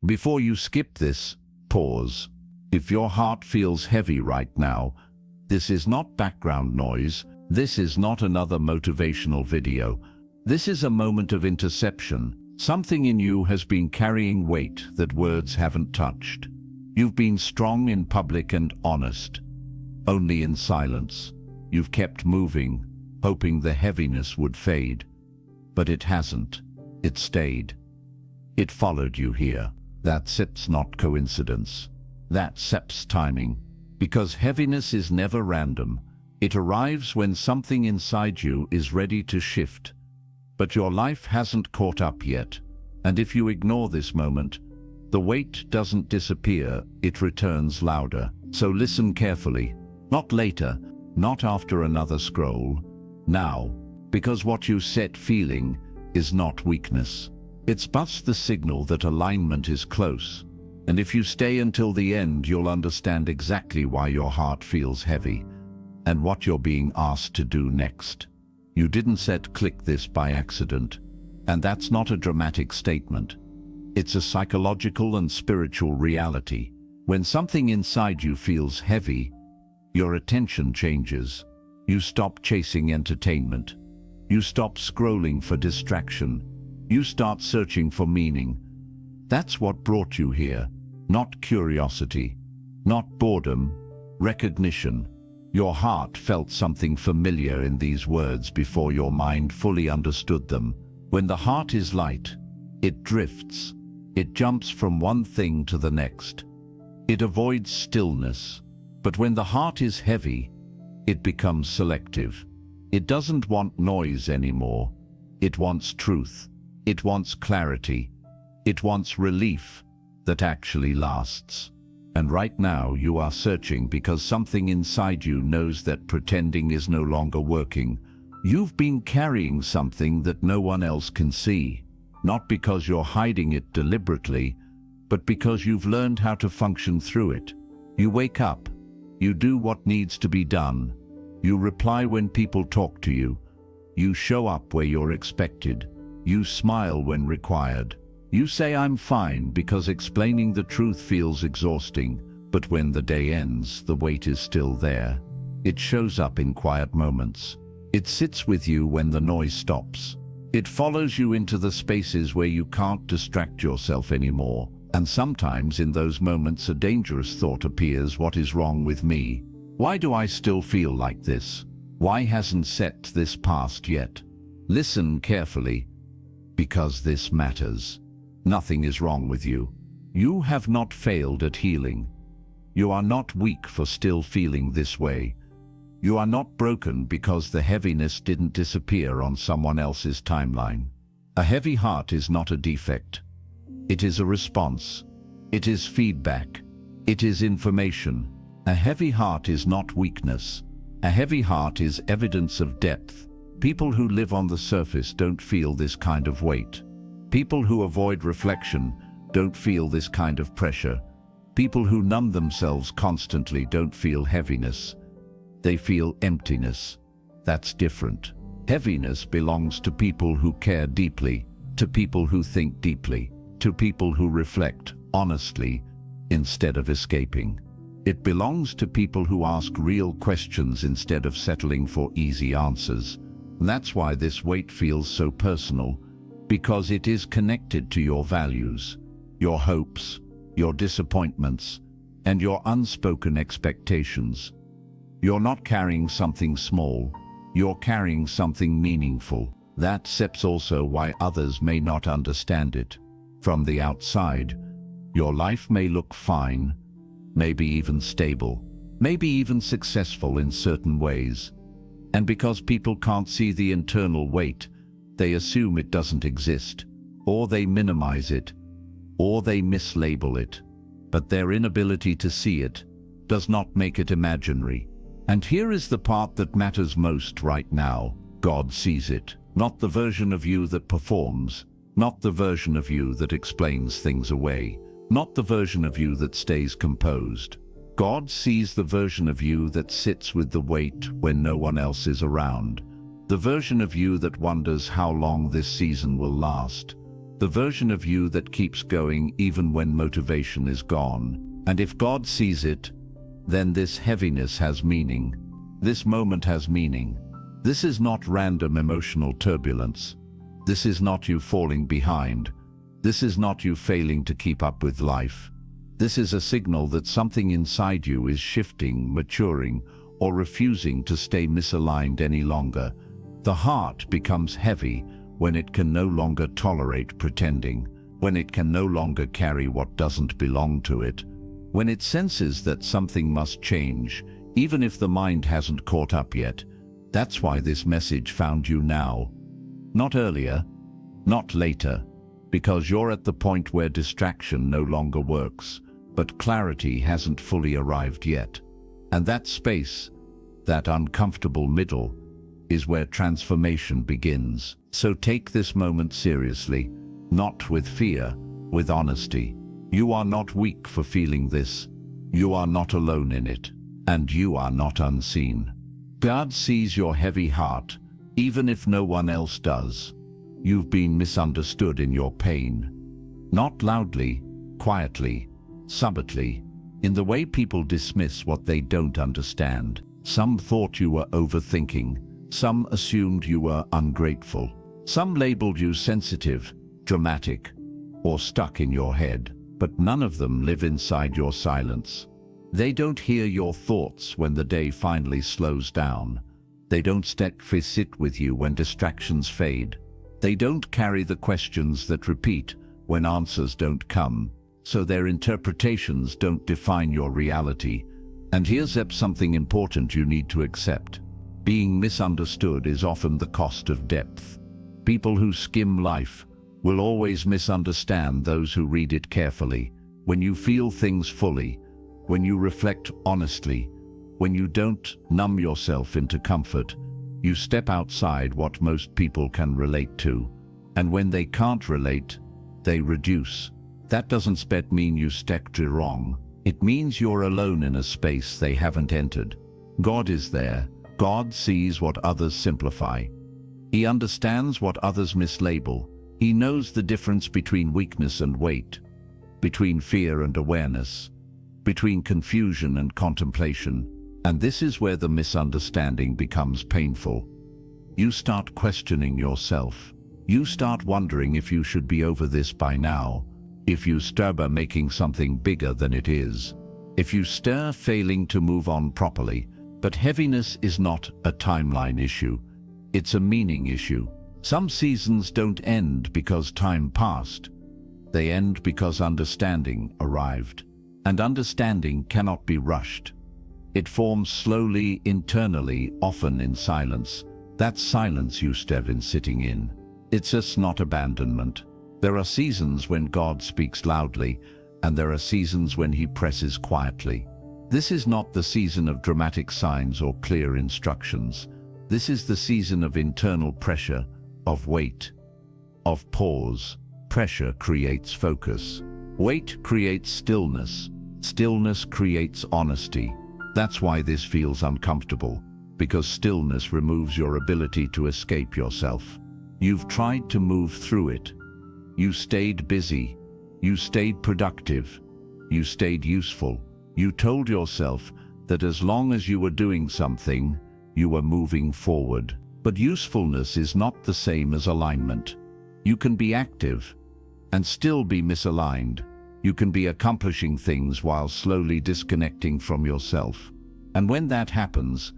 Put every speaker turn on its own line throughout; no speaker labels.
Before you skip this, pause. If your heart feels heavy right now, this is not background noise. This is not another motivational video. This is a moment of interception. Something in you has been carrying weight that words haven't touched. You've been strong in public and honest. Only in silence. You've kept moving, hoping the heaviness would fade. But it hasn't. It stayed. It followed you here. That's not coincidence. That's timing. Because heaviness is never random. It arrives when something inside you is ready to shift. But your life hasn't caught up yet. And if you ignore this moment, the weight doesn't disappear, it returns louder. So listen carefully. Not later, not after another scroll. Now. Because what you set feeling is not weakness. It's but the signal that alignment is close. And if you stay until the end, you'll understand exactly why your heart feels heavy and what you're being asked to do next. You didn't click this by accident. And that's not a dramatic statement. It's a psychological and spiritual reality. When something inside you feels heavy, your attention changes. You stop chasing entertainment. You stop scrolling for distraction. You start searching for meaning. That's what brought you here. Not curiosity, not boredom, recognition. Your heart felt something familiar in these words before your mind fully understood them. When the heart is light, it drifts. It jumps from one thing to the next. It avoids stillness. But when the heart is heavy, it becomes selective. It doesn't want noise anymore. It wants truth. It wants clarity. It wants relief that actually lasts. And right now you are searching because something inside you knows that pretending is no longer working. You've been carrying something that no one else can see. Not because you're hiding it deliberately, but because you've learned how to function through it. You wake up. You do what needs to be done. You reply when people talk to you. You show up where you're expected. You smile when required. You say I'm fine because explaining the truth feels exhausting. But when the day ends, the weight is still there. It shows up in quiet moments. It sits with you when the noise stops. It follows you into the spaces where you can't distract yourself anymore. And sometimes in those moments a dangerous thought appears. What is wrong with me? Why do I still feel like this? Why hasn't this passed yet? Listen carefully, because this matters. Nothing is wrong with you. You have not failed at healing. You are not weak for still feeling this way. You are not broken because the heaviness didn't disappear on someone else's timeline. A heavy heart is not a defect. It is a response. It is feedback. It is information. A heavy heart is not weakness. A heavy heart is evidence of depth. People who live on the surface don't feel this kind of weight. People who avoid reflection don't feel this kind of pressure. People who numb themselves constantly don't feel heaviness. They feel emptiness. That's different. Heaviness belongs to people who care deeply, to people who think deeply, to people who reflect honestly instead of escaping. It belongs to people who ask real questions instead of settling for easy answers. That's why this weight feels so personal, because it is connected to your values, your hopes, your disappointments, and your unspoken expectations. You're not carrying something small, you're carrying something meaningful. That's also why others may not understand it. From the outside, your life may look fine, maybe even stable, maybe even successful in certain ways. And because people can't see the internal weight, they assume it doesn't exist, or they minimize it, or they mislabel it. But their inability to see it does not make it imaginary. And here is the part that matters most right now. God sees it, not the version of you that performs, not the version of you that explains things away, not the version of you that stays composed. God sees the version of you that sits with the weight when no one else is around, the version of you that wonders how long this season will last, The version of you that keeps going even when motivation is gone. And if God sees it, then this heaviness has meaning. This moment has meaning. This is not random emotional turbulence. This is not you falling behind. This is not you failing to keep up with life. This is a signal that something inside you is shifting, maturing, or refusing to stay misaligned any longer. The heart becomes heavy when it can no longer tolerate pretending, when it can no longer carry what doesn't belong to it, when it senses that something must change, even if the mind hasn't caught up yet. That's why this message found you now. Not earlier, not later, because you're at the point where distraction no longer works, but clarity hasn't fully arrived yet. And that space, that uncomfortable middle, is where transformation begins. So take this moment seriously, not with fear, with honesty. You are not weak for feeling this. You are not alone in it, and you are not unseen. God sees your heavy heart, even if no one else does. You've been misunderstood in your pain. Not loudly, quietly, subtly, in the way people dismiss what they don't understand. Some thought you were overthinking. Some assumed you were ungrateful. Some labeled you sensitive, dramatic, or stuck in your head. But none of them live inside your silence. They don't hear your thoughts when the day finally slows down. They don't sit with you when distractions fade. They don't carry the questions that repeat when answers don't come. So their interpretations don't define your reality. And here's something important you need to accept. Being misunderstood is often the cost of depth. People who skim life will always misunderstand those who read it carefully. When you feel things fully, when you reflect honestly, when you don't numb yourself into comfort, you step outside what most people can relate to. And when they can't relate, they reduce. That doesn't mean you stepped wrong. It means you're alone in a space they haven't entered. God is there. God sees what others simplify. He understands what others mislabel. He knows the difference between weakness and weight, between fear and awareness, between confusion and contemplation. And this is where the misunderstanding becomes painful. You start questioning yourself. You start wondering if you should be over this by now, if you stir making something bigger than it is, if you stir failing to move on properly. But heaviness is not a timeline issue. It's a meaning issue. Some seasons don't end because time passed. They end because understanding arrived. And understanding cannot be rushed. It forms slowly, internally, often in silence. That silence you in sitting in. It's just not abandonment. There are seasons when God speaks loudly, and there are seasons when he presses quietly. This is not the season of dramatic signs or clear instructions. This is the season of internal pressure, of weight, of pause. Pressure creates focus. Weight creates stillness. Stillness creates honesty. That's why this feels uncomfortable, because stillness removes your ability to escape yourself. You've tried to move through it. You stayed busy. You stayed productive. You stayed useful. You told yourself that as long as you were doing something, you were moving forward. But usefulness is not the same as alignment. You can be active and still be misaligned. You can be accomplishing things while slowly disconnecting from yourself. And when that happens,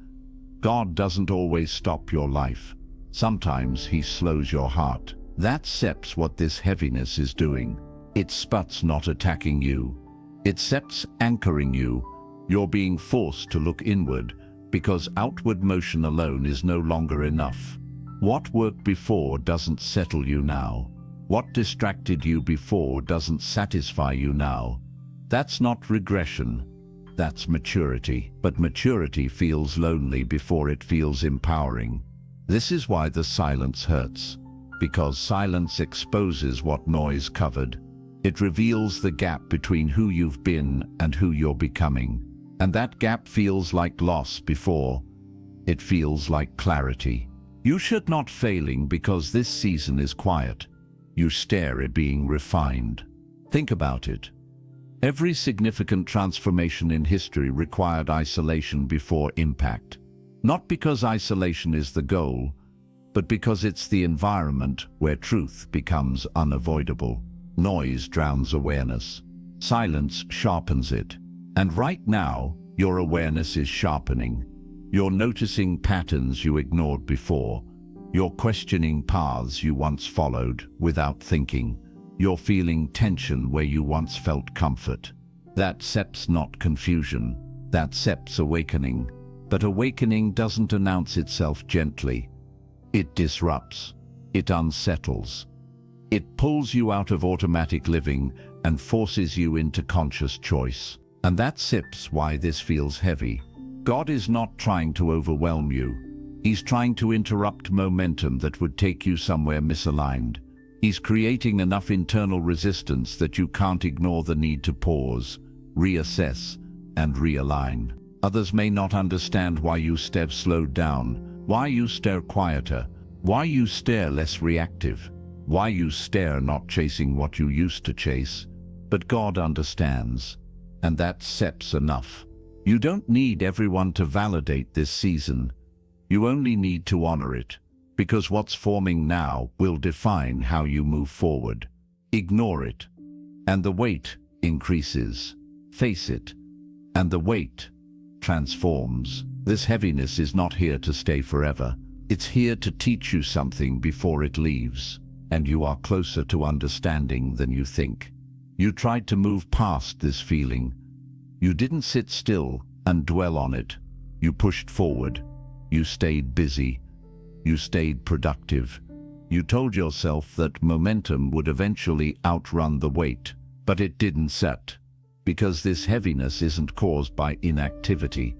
God doesn't always stop your life. Sometimes he slows your heart. That's what this heaviness is doing. It's not attacking you. It's anchoring you. You're being forced to look inward because outward motion alone is no longer enough. What worked before doesn't settle you now. What distracted you before doesn't satisfy you now. That's not regression. That's maturity. But maturity feels lonely before it feels empowering. This is why the silence hurts. Because silence exposes what noise covered. It reveals the gap between who you've been and who you're becoming. And that gap feels like loss before it feels like clarity. You should not failing because this season is quiet. You stare at being refined. Think about it. Every significant transformation in history required isolation before impact. Not because isolation is the goal, but because it's the environment where truth becomes unavoidable. Noise drowns awareness. Silence sharpens it. And right now, your awareness is sharpening. You're noticing patterns you ignored before. You're questioning paths you once followed without thinking. You're feeling tension where you once felt comfort. That sep's not confusion. That sep's awakening. But awakening doesn't announce itself gently. It disrupts. It unsettles. It pulls you out of automatic living and forces you into conscious choice. And that sep's why this feels heavy. God is not trying to overwhelm you. He's trying to interrupt momentum that would take you somewhere misaligned. He's creating enough internal resistance that you can't ignore the need to pause, reassess, and realign. Others may not understand why you step slowed down, why you stare quieter, why you stare less reactive, why you stare not chasing what you used to chase. But God understands, and that sep's enough. You don't need everyone to validate this season. You only need to honor it, because what's forming now will define how you move forward. Ignore it, and the weight increases. Face it, and the weight transforms. This heaviness is not here to stay forever. It's here to teach you something before it leaves, and you are closer to understanding than you think. You tried to move past this feeling. You didn't sit still and dwell on it. You pushed forward. You stayed busy. You stayed productive. You told yourself that momentum would eventually outrun the weight, but it didn't set. Because this heaviness isn't caused by inactivity.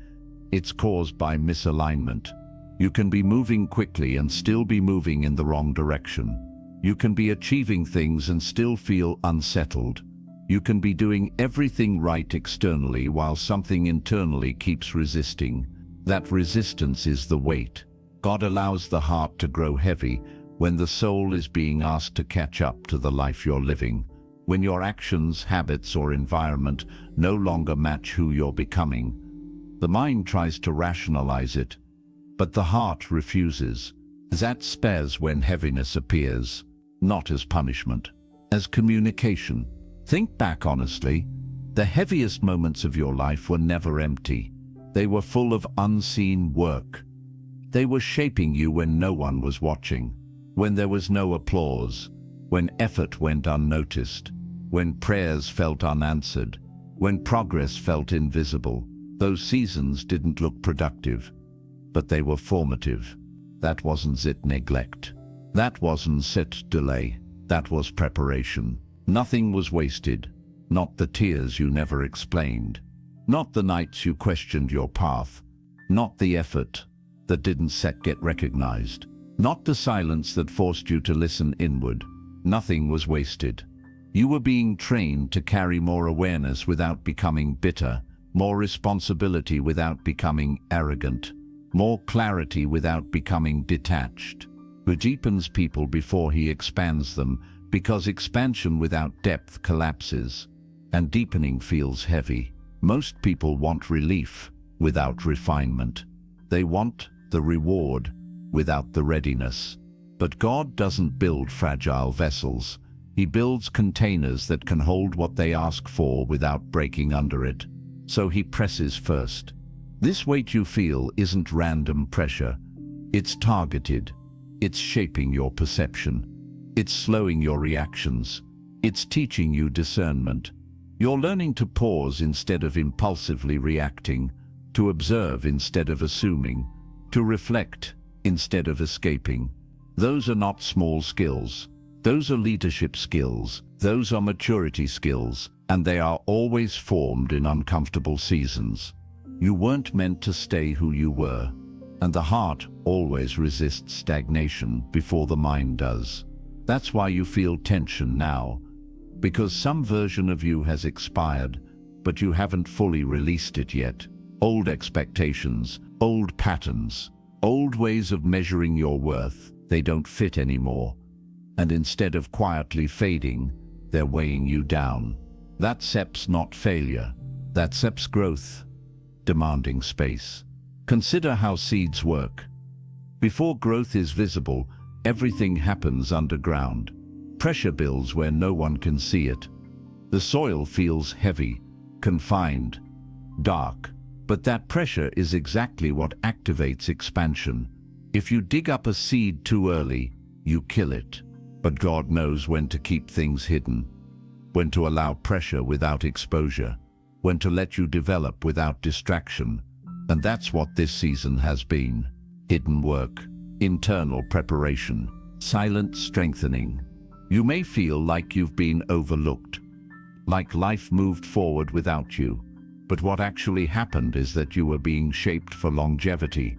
It's caused by misalignment. You can be moving quickly and still be moving in the wrong direction. You can be achieving things and still feel unsettled. You can be doing everything right externally while something internally keeps resisting. That resistance is the weight. God allows the heart to grow heavy when the soul is being asked to catch up to the life you're living. When your actions, habits, or environment no longer match who you're becoming. The mind tries to rationalize it, but the heart refuses. That spares when heaviness appears, not as punishment, as communication. Think back honestly. The heaviest moments of your life were never empty. They were full of unseen work. They were shaping you when no one was watching, when there was no applause, when effort went unnoticed, when prayers felt unanswered, when progress felt invisible. Those seasons didn't look productive, but they were formative. That wasn't zit neglect. That wasn't sit delay. That was preparation. Nothing was wasted. Not the tears you never explained. Not the nights you questioned your path. Not the effort that didn't get recognized. Not the silence that forced you to listen inward. Nothing was wasted. You were being trained to carry more awareness without becoming bitter, more responsibility without becoming arrogant, more clarity without becoming detached. He deepens people before he expands them, because expansion without depth collapses, and deepening feels heavy. Most people want relief without refinement. They want the reward without the readiness. But God doesn't build fragile vessels. He builds containers that can hold what they ask for without breaking under it. So he presses first. This weight you feel isn't random pressure. It's targeted. It's shaping your perception. It's slowing your reactions. It's teaching you discernment. You're learning to pause instead of impulsively reacting, to observe instead of assuming, to reflect instead of escaping. Those are not small skills. Those are leadership skills. Those are maturity skills, and they are always formed in uncomfortable seasons. You weren't meant to stay who you were, and the heart always resists stagnation before the mind does. That's why you feel tension now, because some version of you has expired, but you haven't fully released it yet. Old expectations, old patterns, old ways of measuring your worth, they don't fit anymore. and instead of quietly fading, they're weighing you down. That's not failure. That's growth, demanding space. Consider how seeds work. Before growth is visible, everything happens underground. Pressure builds where no one can see it. The soil feels heavy, confined, dark. But that pressure is exactly what activates expansion. If you dig up a seed too early, you kill it. But God knows when to keep things hidden, when to allow pressure without exposure, when to let you develop without distraction. And that's what this season has been. Hidden work, internal preparation, silent strengthening. You may feel like you've been overlooked, like life moved forward without you. But what actually happened is that you were being shaped for longevity,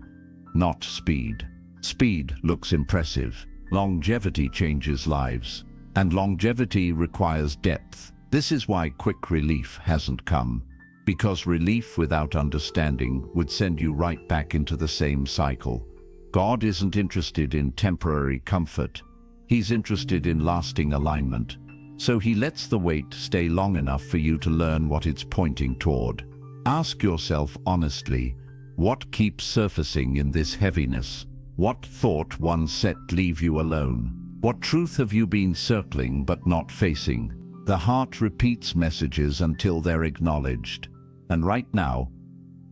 not speed. Speed looks impressive. Longevity changes lives. And longevity requires depth. This is why quick relief hasn't come. Because relief without understanding would send you right back into the same cycle. God isn't interested in temporary comfort. He's interested in lasting alignment. So he lets the wait stay long enough for you to learn what it's pointing toward. Ask yourself honestly, what keeps surfacing in this heaviness? What thought once set leave you alone? What truth have you been circling but not facing? The heart repeats messages until they're acknowledged. And right now,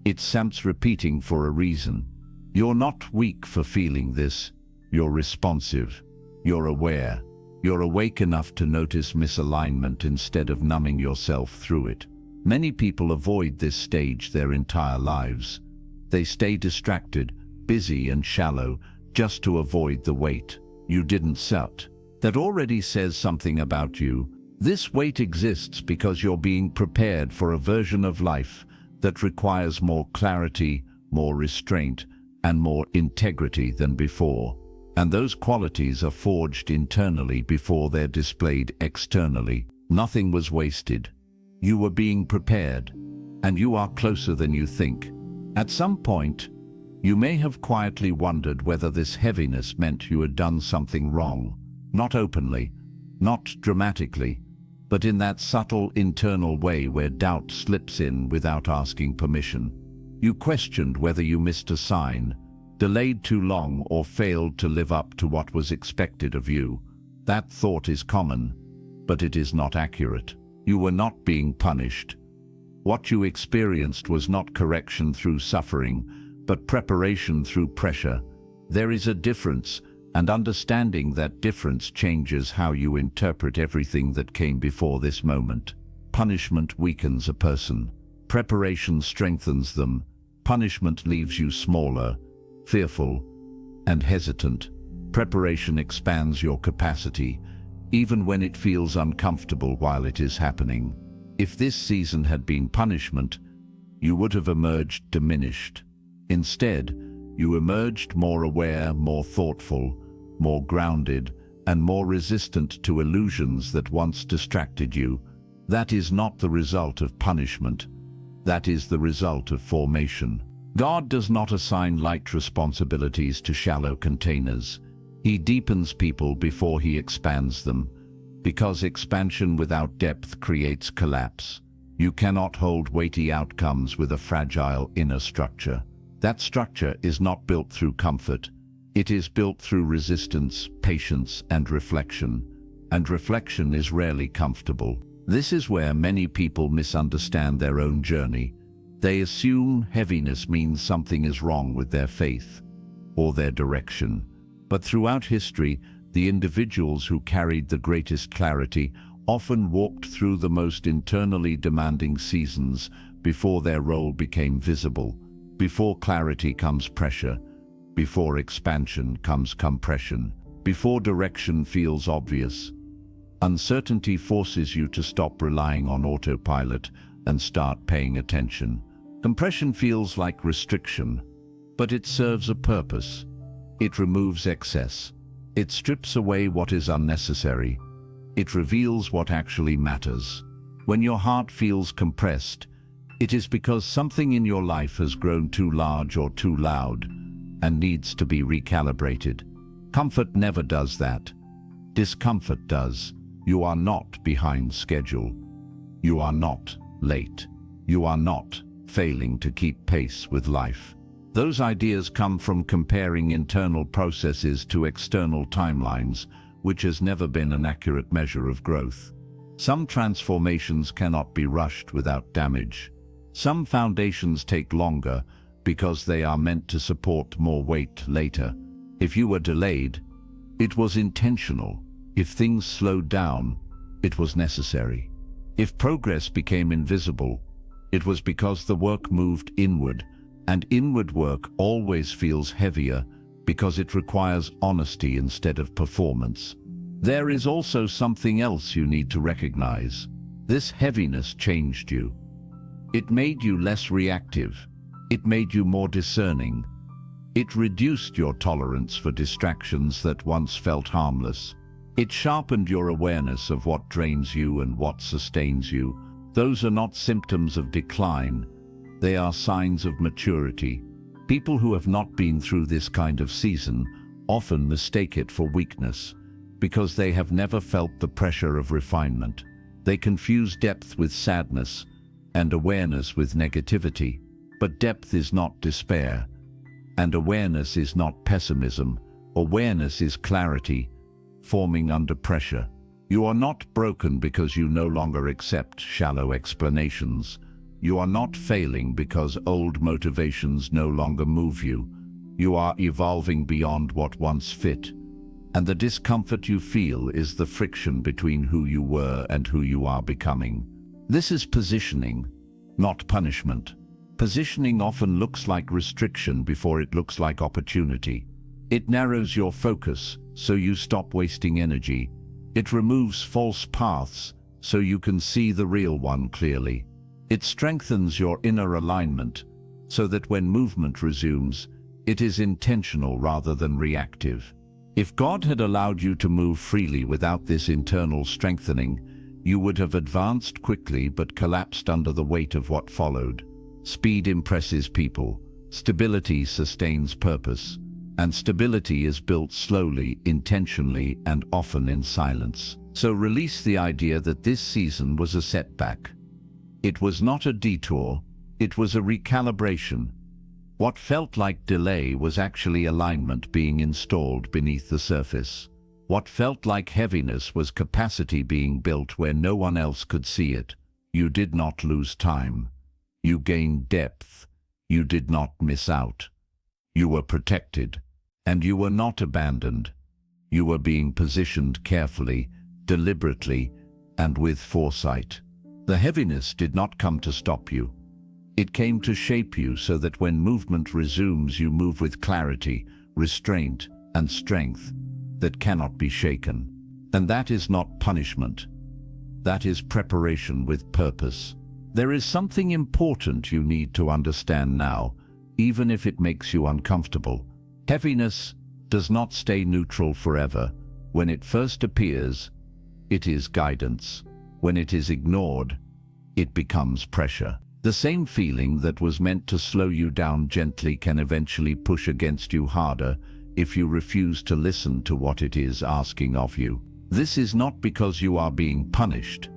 it's repeating for a reason. You're not weak for feeling this. You're responsive. You're aware. You're awake enough to notice misalignment instead of numbing yourself through it. Many people avoid this stage their entire lives. They stay distracted, busy and shallow, just to avoid the weight you didn't set. That already says something about you. This weight exists because you're being prepared for a version of life that requires more clarity, more restraint, and more integrity than before. And those qualities are forged internally before they're displayed externally. Nothing was wasted. You were being prepared, and you are closer than you think. At some point, you may have quietly wondered whether this heaviness meant you had done something wrong. Not openly, not dramatically, but in that subtle internal way where doubt slips in without asking permission. You questioned whether you missed a sign, delayed too long, or failed to live up to what was expected of you. That thought is common, but it is not accurate. You were not being punished. What you experienced was not correction through suffering, but preparation through pressure. There is a difference, and understanding that difference changes how you interpret everything that came before this moment. Punishment weakens a person. Preparation strengthens them. Punishment leaves you smaller, fearful, and hesitant. Preparation expands your capacity, even when it feels uncomfortable while it is happening. If this season had been punishment, you would have emerged diminished. Instead, you emerged more aware, more thoughtful, more grounded, and more resistant to illusions that once distracted you. That is not the result of punishment. That is the result of formation. God does not assign light responsibilities to shallow containers. He deepens people before he expands them, because expansion without depth creates collapse. You cannot hold weighty outcomes with a fragile inner structure. That structure is not built through comfort. It is built through resistance, patience, and reflection. And reflection is rarely comfortable. This is where many people misunderstand their own journey. They assume heaviness means something is wrong with their faith or their direction. But throughout history, the individuals who carried the greatest clarity often walked through the most internally demanding seasons before their role became visible. Before clarity comes pressure. Before expansion comes compression. Before direction feels obvious. Uncertainty forces you to stop relying on autopilot and start paying attention. Compression feels like restriction, but it serves a purpose. It removes excess. It strips away what is unnecessary. It reveals what actually matters. When your heart feels compressed, it is because something in your life has grown too large or too loud and needs to be recalibrated. Comfort never does that. Discomfort does. You are not behind schedule. You are not late. You are not failing to keep pace with life. Those ideas come from comparing internal processes to external timelines, which has never been an accurate measure of growth. Some transformations cannot be rushed without damage. Some foundations take longer because they are meant to support more weight later. If you were delayed, it was intentional. If things slowed down, it was necessary. If progress became invisible, it was because the work moved inward, and inward work always feels heavier because it requires honesty instead of performance. There is also something else you need to recognize. This heaviness changed you. It made you less reactive. It made you more discerning. It reduced your tolerance for distractions that once felt harmless. It sharpened your awareness of what drains you and what sustains you. Those are not symptoms of decline. They are signs of maturity. People who have not been through this kind of season often mistake it for weakness because they have never felt the pressure of refinement. They confuse depth with sadness and awareness with negativity. But depth is not despair, and awareness is not pessimism. Awareness is clarity, forming under pressure. You are not broken because you no longer accept shallow explanations. You are not failing because old motivations no longer move you. You are evolving beyond what once fit. And the discomfort you feel is the friction between who you were and who you are becoming. This is positioning, not punishment. Positioning often looks like restriction before it looks like opportunity. It narrows your focus so you stop wasting energy. It removes false paths so you can see the real one clearly. It strengthens your inner alignment so that when movement resumes, it is intentional rather than reactive. If God had allowed you to move freely without this internal strengthening, you would have advanced quickly but collapsed under the weight of what followed. Speed impresses people. Stability sustains purpose. And stability is built slowly, intentionally, and often in silence. So release the idea that this season was a setback. It was not a detour, it was a recalibration. What felt like delay was actually alignment being installed beneath the surface. What felt like heaviness was capacity being built where no one else could see it. You did not lose time. You gained depth. You did not miss out. You were protected, and you were not abandoned. You were being positioned carefully, deliberately, and with foresight. The heaviness did not come to stop you. It came to shape you so that when movement resumes, you move with clarity, restraint, and strength that cannot be shaken. And that is not punishment. That is preparation with purpose. There is something important you need to understand now, even if it makes you uncomfortable. Heaviness does not stay neutral forever. When it first appears, it is guidance. When it is ignored, it becomes pressure. The same feeling that was meant to slow you down gently can eventually push against you harder if you refuse to listen to what it is asking of you. This is not because you are being punished.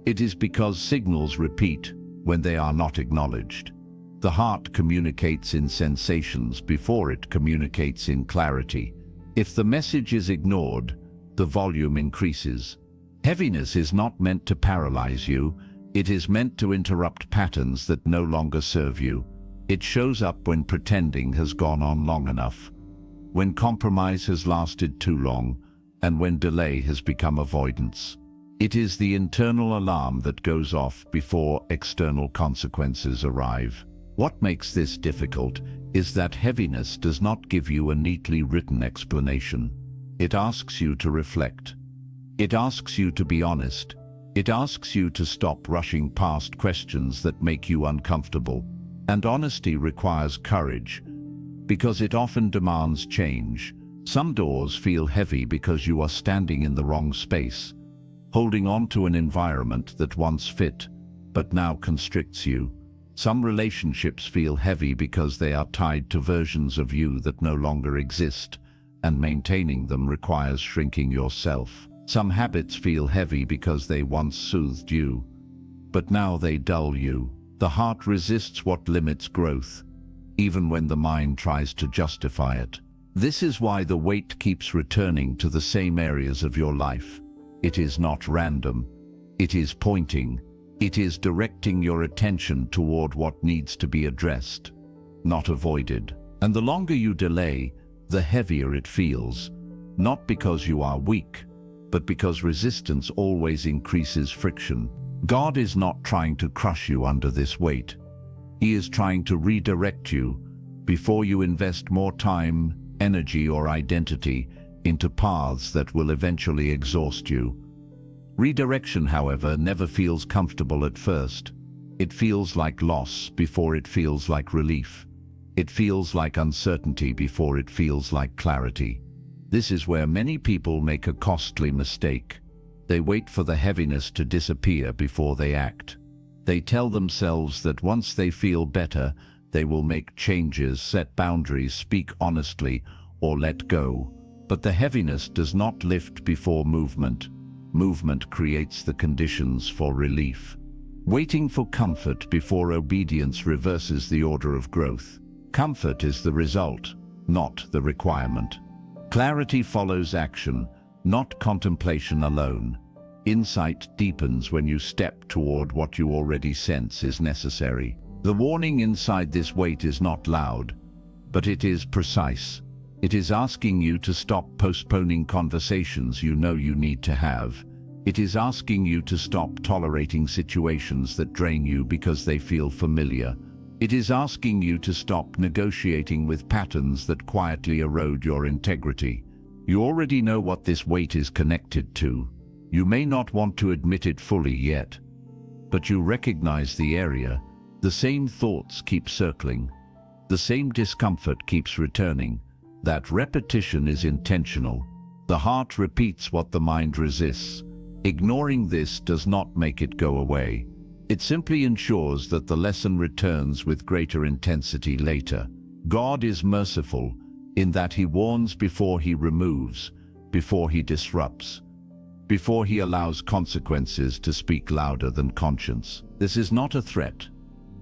It is because signals repeat when they are not acknowledged. The heart communicates in sensations before it communicates in clarity. If the message is ignored, the volume increases. Heaviness is not meant to paralyze you. It is meant to interrupt patterns that no longer serve you. It shows up when pretending has gone on long enough, when compromise has lasted too long, and when delay has become avoidance. It is the internal alarm that goes off before external consequences arrive. What makes this difficult is that heaviness does not give you a neatly written explanation. It asks you to reflect. It asks you to be honest. It asks you to stop rushing past questions that make you uncomfortable. And honesty requires courage, because it often demands change. Some doors feel heavy because you are standing in the wrong space, holding on to an environment that once fit, but now constricts you. Some relationships feel heavy because they are tied to versions of you that no longer exist, and maintaining them requires shrinking yourself. Some habits feel heavy because they once soothed you, but now they dull you. The heart resists what limits growth, even when the mind tries to justify it. This is why the weight keeps returning to the same areas of your life. It is not random. It is pointing. It is directing your attention toward what needs to be addressed, not avoided. And the longer you delay, the heavier it feels, not because you are weak, but because resistance always increases friction. God is not trying to crush you under this weight. He is trying to redirect you before you invest more time, energy, or identity into paths that will eventually exhaust you. Redirection, however, never feels comfortable at first. It feels like loss before it feels like relief. It feels like uncertainty before it feels like clarity. This is where many people make a costly mistake. They wait for the heaviness to disappear before they act. They tell themselves that once they feel better, they will make changes, set boundaries, speak honestly, or let go. But the heaviness does not lift before movement. Movement creates the conditions for relief. Waiting for comfort before obedience reverses the order of growth. Comfort is the result, not the requirement. Clarity follows action, not contemplation alone. Insight deepens when you step toward what you already sense is necessary. The warning inside this weight is not loud, but it is precise. It is asking you to stop postponing conversations you know you need to have. It is asking you to stop tolerating situations that drain you because they feel familiar. It is asking you to stop negotiating with patterns that quietly erode your integrity. You already know what this weight is connected to. You may not want to admit it fully yet, but you recognize the area. The same thoughts keep circling. The same discomfort keeps returning. That repetition is intentional. The heart repeats what the mind resists. Ignoring this does not make it go away. It simply ensures that the lesson returns with greater intensity later. God is merciful in that He warns before He removes, before He disrupts, before He allows consequences to speak louder than conscience. This is not a threat.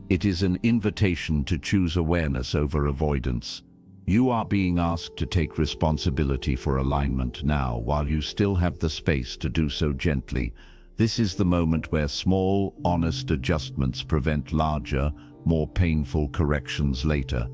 It is an invitation to choose awareness over avoidance. You are being asked to take responsibility for alignment now, while you still have the space to do so gently. This is the moment where small, honest adjustments prevent larger, more painful corrections later.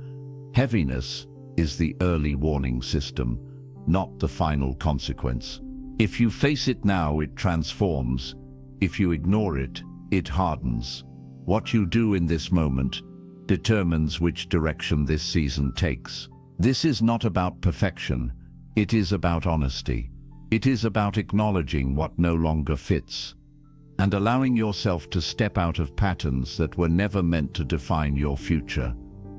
Heaviness is the early warning system, not the final consequence. If you face it now, it transforms. If you ignore it, it hardens. What you do in this moment determines which direction this season takes. This is not about perfection. It is about honesty. It is about acknowledging what no longer fits and allowing yourself to step out of patterns that were never meant to define your future.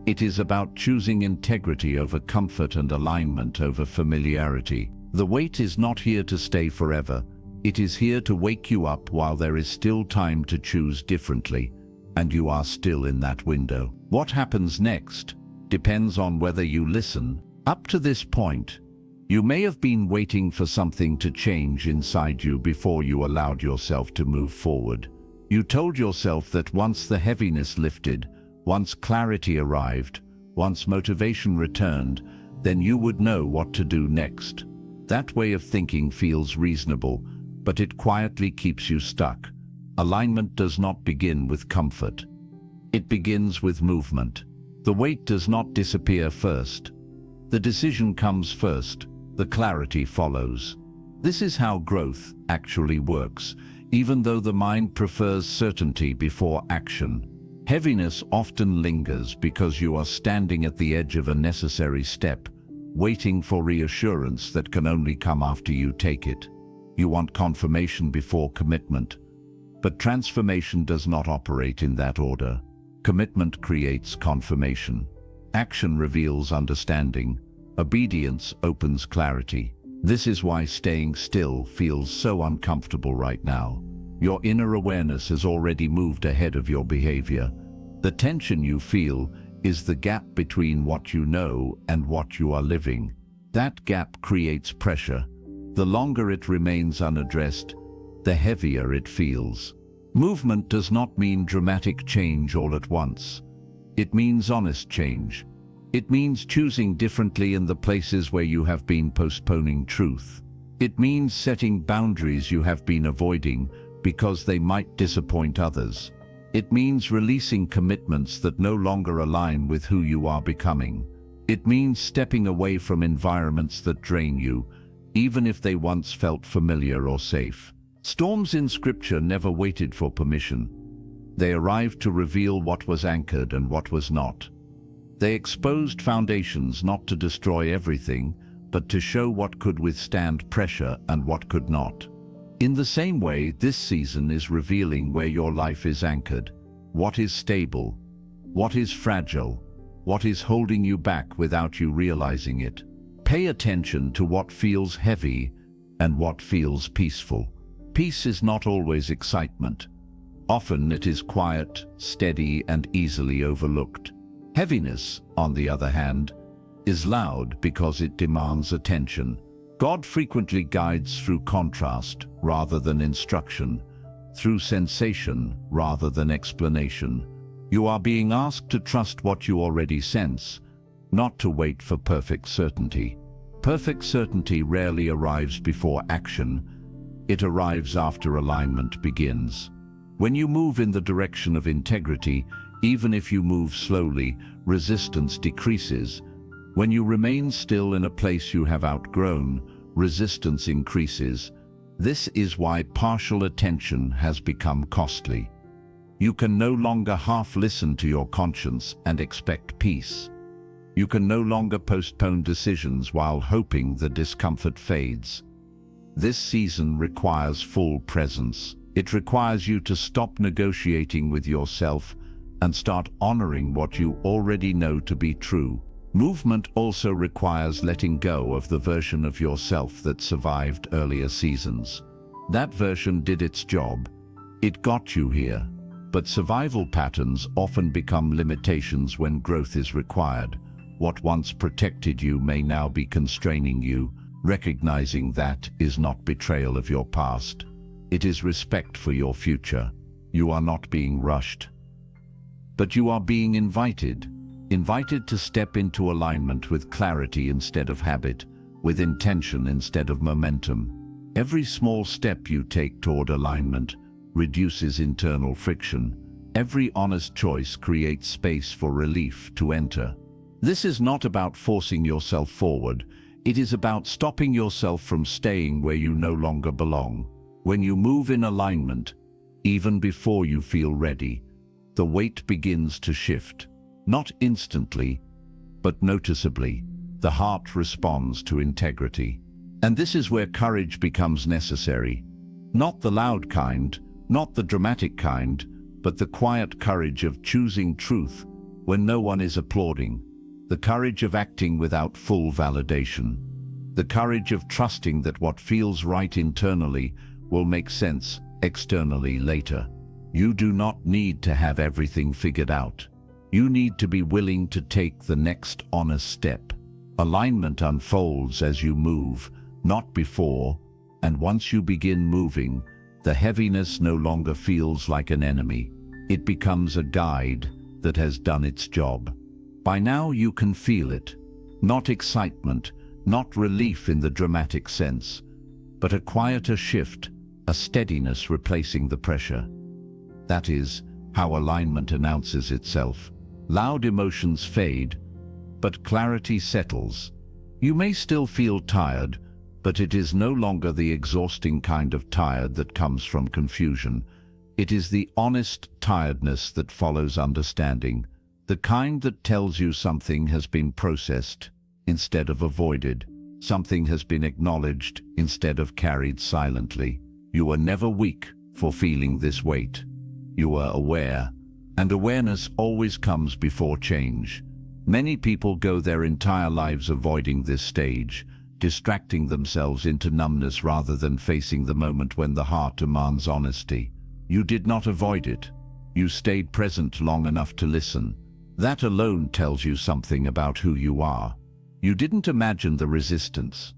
It is about choosing integrity over comfort and alignment over familiarity. The weight is not here to stay forever. It is here to wake you up while there is still time to choose differently, and you are still in that window. What happens next depends on whether you listen. Up to this point, you may have been waiting for something to change inside you before you allowed yourself to move forward. You told yourself that once the heaviness lifted, once clarity arrived, once motivation returned, then you would know what to do next. That way of thinking feels reasonable, but it quietly keeps you stuck. Alignment does not begin with comfort. It begins with movement. The weight does not disappear first. The decision comes first. The clarity follows. This is how growth actually works, even though the mind prefers certainty before action. Heaviness often lingers because you are standing at the edge of a necessary step, waiting for reassurance that can only come after you take it. You want confirmation before commitment, but transformation does not operate in that order. Commitment creates confirmation. Action reveals understanding. Obedience opens clarity. This is why staying still feels so uncomfortable right now. Your inner awareness has already moved ahead of your behavior. The tension you feel is the gap between what you know and what you are living. That gap creates pressure. The longer it remains unaddressed, the heavier it feels. Movement does not mean dramatic change all at once. It means honest change. It means choosing differently in the places where you have been postponing truth. It means setting boundaries you have been avoiding because they might disappoint others. It means releasing commitments that no longer align with who you are becoming. It means stepping away from environments that drain you, even if they once felt familiar or safe. Storms in Scripture never waited for permission. They arrived to reveal what was anchored and what was not. They exposed foundations not to destroy everything, but to show what could withstand pressure and what could not. In the same way, this season is revealing where your life is anchored, what is stable, what is fragile, what is holding you back without you realizing it. Pay attention to what feels heavy and what feels peaceful. Peace is not always excitement. Often it is quiet, steady, and easily overlooked. Heaviness, on the other hand, is loud because it demands attention. God frequently guides through contrast rather than instruction, through sensation rather than explanation. You are being asked to trust what you already sense, not to wait for perfect certainty. Perfect certainty rarely arrives before action. It arrives after alignment begins. When you move in the direction of integrity, even if you move slowly, resistance decreases. When you remain still in a place you have outgrown, resistance increases. This is why partial attention has become costly. You can no longer half listen to your conscience and expect peace. You can no longer postpone decisions while hoping the discomfort fades. This season requires full presence. It requires you to stop negotiating with yourself and start honoring what you already know to be true. Movement also requires letting go of the version of yourself that survived earlier seasons. That version did its job. It got you here. But survival patterns often become limitations when growth is required. What once protected you may now be constraining you. Recognizing that is not betrayal of your past. It is respect for your future. You are not being rushed, but you are being invited to step into alignment with clarity instead of habit, with intention instead of momentum. Every small step you take toward alignment reduces internal friction. Every honest choice creates space for relief to enter. This is not about forcing yourself forward. It is about stopping yourself from staying where you no longer belong. When you move in alignment, even before you feel ready, the weight begins to shift. Not instantly, but noticeably. The heart responds to integrity. And this is where courage becomes necessary. Not the loud kind, not the dramatic kind, but the quiet courage of choosing truth when no one is applauding. The courage of acting without full validation. The courage of trusting that what feels right internally will make sense externally later. You do not need to have everything figured out. You need to be willing to take the next honest step. Alignment unfolds as you move, not before, and once you begin moving, the heaviness no longer feels like an enemy. It becomes a guide that has done its job. By now you can feel it. Not excitement, not relief in the dramatic sense, but a quieter shift, a steadiness replacing the pressure. That is how alignment announces itself. Loud emotions fade, but clarity settles. You may still feel tired, but it is no longer the exhausting kind of tired that comes from confusion. It is the honest tiredness that follows understanding. The kind that tells you something has been processed instead of avoided. Something has been acknowledged instead of carried silently. You are never weak for feeling this weight. You are aware, and awareness always comes before change. Many people go their entire lives avoiding this stage, distracting themselves into numbness rather than facing the moment when the heart demands honesty. You did not avoid it. You stayed present long enough to listen. That alone tells you something about who you are. You didn't imagine the resistance.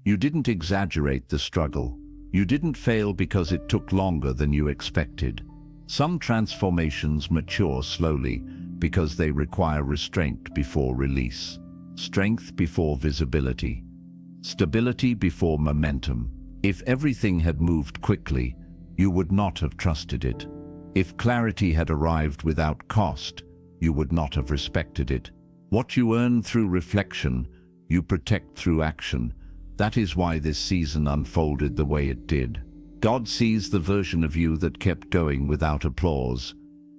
You didn't exaggerate the struggle. You didn't fail because it took longer than you expected. Some transformations mature slowly because they require restraint before release, strength before visibility, stability before momentum. If everything had moved quickly, you would not have trusted it. If clarity had arrived without cost, you would not have respected it. What you earn through reflection, you protect through action. That is why this season unfolded the way it did. God sees the version of you that kept going without applause,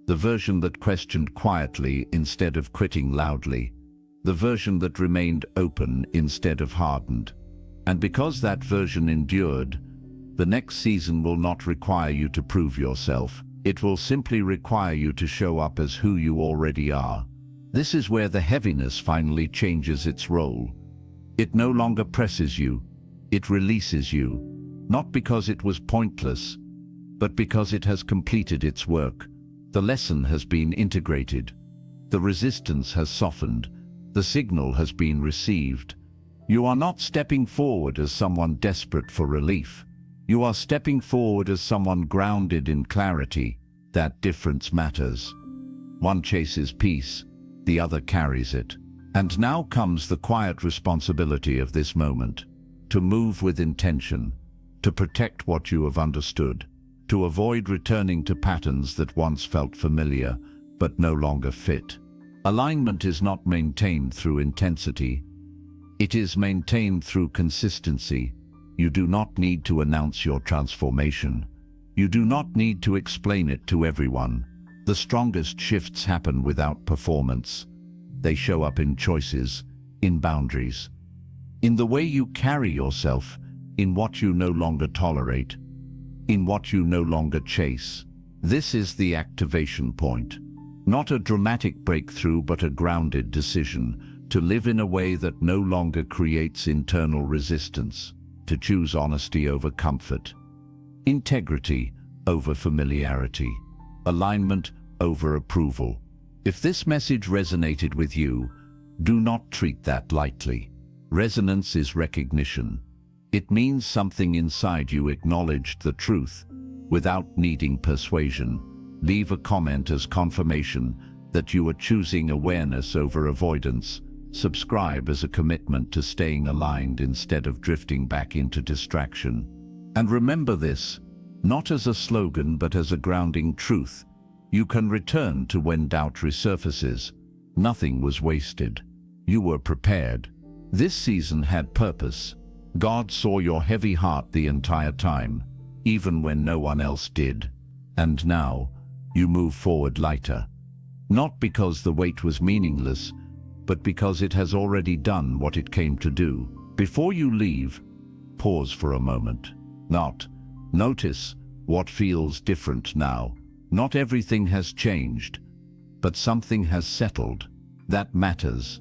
the version that questioned quietly instead of quitting loudly, the version that remained open instead of hardened. And because that version endured, the next season will not require you to prove yourself. It will simply require you to show up as who you already are. This is where the heaviness finally changes its role. It no longer presses you, it releases you, not because it was pointless, but because it has completed its work. The lesson has been integrated. The resistance has softened. The signal has been received. You are not stepping forward as someone desperate for relief. You are stepping forward as someone grounded in clarity. That difference matters. One chases peace, the other carries it. And now comes the quiet responsibility of this moment, to move with intention, to protect what you have understood, to avoid returning to patterns that once felt familiar but no longer fit. Alignment is not maintained through intensity. It is maintained through consistency. You do not need to announce your transformation. You do not need to explain it to everyone. The strongest shifts happen without performance. They show up in choices, in boundaries, in the way you carry yourself, in what you no longer tolerate, in what you no longer chase. This is the activation point. Not a dramatic breakthrough, but a grounded decision to live in a way that no longer creates internal resistance, to choose honesty over comfort, integrity over familiarity, alignment over approval. If this message resonated with you, do not treat that lightly. Resonance is recognition. It means something inside you acknowledged the truth without needing persuasion. Leave a comment as confirmation that you are choosing awareness over avoidance. Subscribe as a commitment to staying aligned instead of drifting back into distraction. And remember this, not as a slogan but as a grounding truth. You can return to when doubt resurfaces. Nothing was wasted. You were prepared. This season had purpose. God saw your heavy heart the entire time, even when no one else did. And now, you move forward lighter. Not because the weight was meaningless, but because it has already done what it came to do. Before you leave, pause for a moment. Notice what feels different now. Not everything has changed, but something has settled. That matters.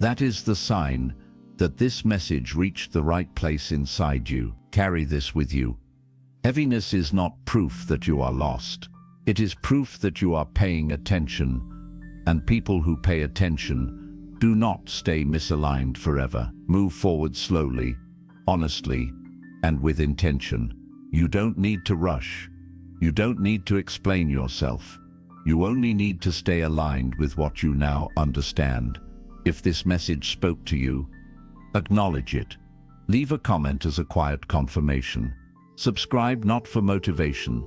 That is the sign that this message reached the right place inside you. Carry this with you. Heaviness is not proof that you are lost. It is proof that you are paying attention, and people who pay attention do not stay misaligned forever. Move forward slowly, honestly, and with intention. You don't need to rush. You don't need to explain yourself. You only need to stay aligned with what you now understand. If this message spoke to you, acknowledge it. Leave a comment as a quiet confirmation. Subscribe not for motivation,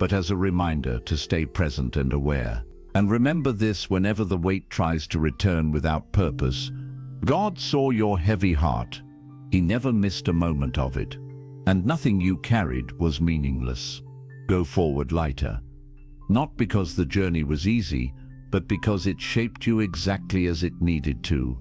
but as a reminder to stay present and aware. And remember this: whenever the weight tries to return without purpose, God saw your heavy heart. He never missed a moment of it, and nothing you carried was meaningless. Go forward lighter, not because the journey was easy, but because it shaped you exactly as it needed to.